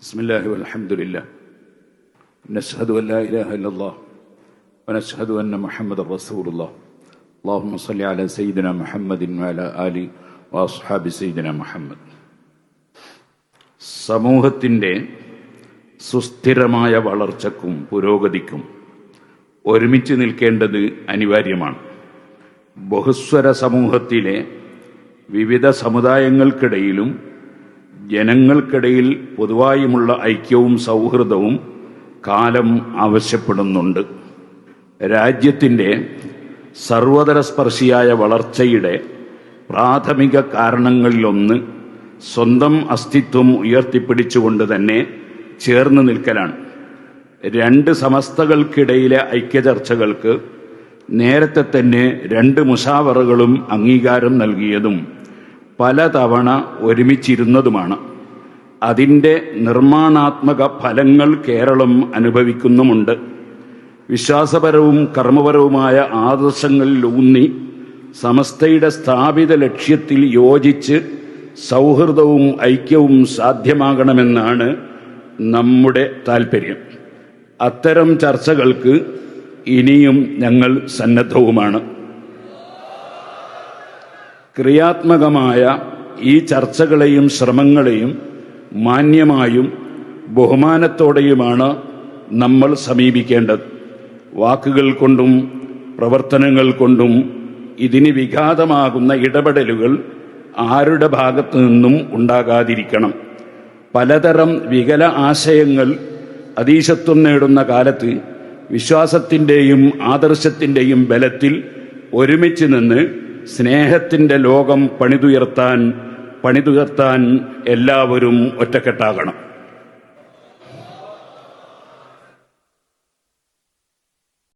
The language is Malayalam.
ബിസ്മില്ലാഹി വൽഹംദുലില്ലാഹ് നശ്ഹദു അൻ ലാ ഇലാഹ ഇല്ലല്ലാഹ് വനശ്ഹദു അന്ന മുഹമ്മദൻ റസൂലുള്ളാഹ് അല്ലാഹുമ്മ സ്വല്ലി അലാ സയ്യിദിനാ മുഹമ്മദിൻ വഅലാ ആലി വഅസ്ഹാബി സയ്യിദിനാ മുഹമ്മദ്. സമൂഹത്തിൻ്റെ സുസ്ഥിരമായ വളർച്ചയ്ക്കും പുരോഗതിക്കും ഒരുമിച്ച് നിൽക്കേണ്ടത് അനിവാര്യമാണ്. ബഹുസ്വര സമൂഹത്തിലെ വിവിധ സമുദായങ്ങൾക്കിടയിലും ജനങ്ങൾക്കിടയിൽ പൊതുവായുമുള്ള ഐക്യവും സൗഹൃദവും കാലം ആവശ്യപ്പെടുന്നുണ്ട്. രാജ്യത്തിൻ്റെ സർവതരസ്പർശിയായ വളർച്ചയുടെ പ്രാഥമിക കാരണങ്ങളിലൊന്ന് സ്വന്തം അസ്തിത്വം ഉയർത്തിപ്പിടിച്ചുകൊണ്ട് തന്നെ ചേർന്ന് നിൽക്കലാണ്. രണ്ട് സമസ്തകൾക്കിടയിലെ ഐക്യചർച്ചകൾക്ക് നേരത്തെ തന്നെ രണ്ട് മുശാവറകളും അംഗീകാരം നൽകിയതും പലതവണ ഒരുമിച്ചിരുന്നതുമാണ്. അതിൻ്റെ നിർമ്മാണാത്മക ഫലങ്ങൾ കേരളം അനുഭവിക്കുന്നുമുണ്ട്. വിശ്വാസപരവും കർമ്മപരവുമായ ആദർശങ്ങളിലൂന്നി സമസ്തയുടെ സ്ഥാപിത ലക്ഷ്യത്തിൽ യോജിച്ച് സൗഹൃദവും ഐക്യവും സാധ്യമാകണമെന്നാണ് നമ്മുടെ താൽപ്പര്യം. അത്തരം ചർച്ചകൾക്ക് ഇനിയും ഞങ്ങൾ സന്നദ്ധവുമാണ്. ക്രിയാത്മകമായ ഈ ചർച്ചകളെയും ശ്രമങ്ങളെയും മാന്യമായും ബഹുമാനത്തോടെയുമാണ് നമ്മൾ സമീപിക്കേണ്ടത്. വാക്കുകൾ കൊണ്ടും പ്രവർത്തനങ്ങൾ കൊണ്ടും ഇതിന് വിഘാതമാകുന്ന ഇടപെടലുകൾ ആരുടെ ഭാഗത്തു നിന്നും ഉണ്ടാകാതിരിക്കണം. പലതരം വികല ആശയങ്ങൾ അതീശത്വം നേടുന്ന കാലത്ത് വിശ്വാസത്തിൻ്റെയും ആദർശത്തിൻ്റെയും ബലത്തിൽ ഒരുമിച്ച് നിന്ന് സ്നേഹത്തിൻ്റെ ലോകം പണിതുയർത്താൻ എല്ലാവരും ഒറ്റക്കെട്ടാകണം.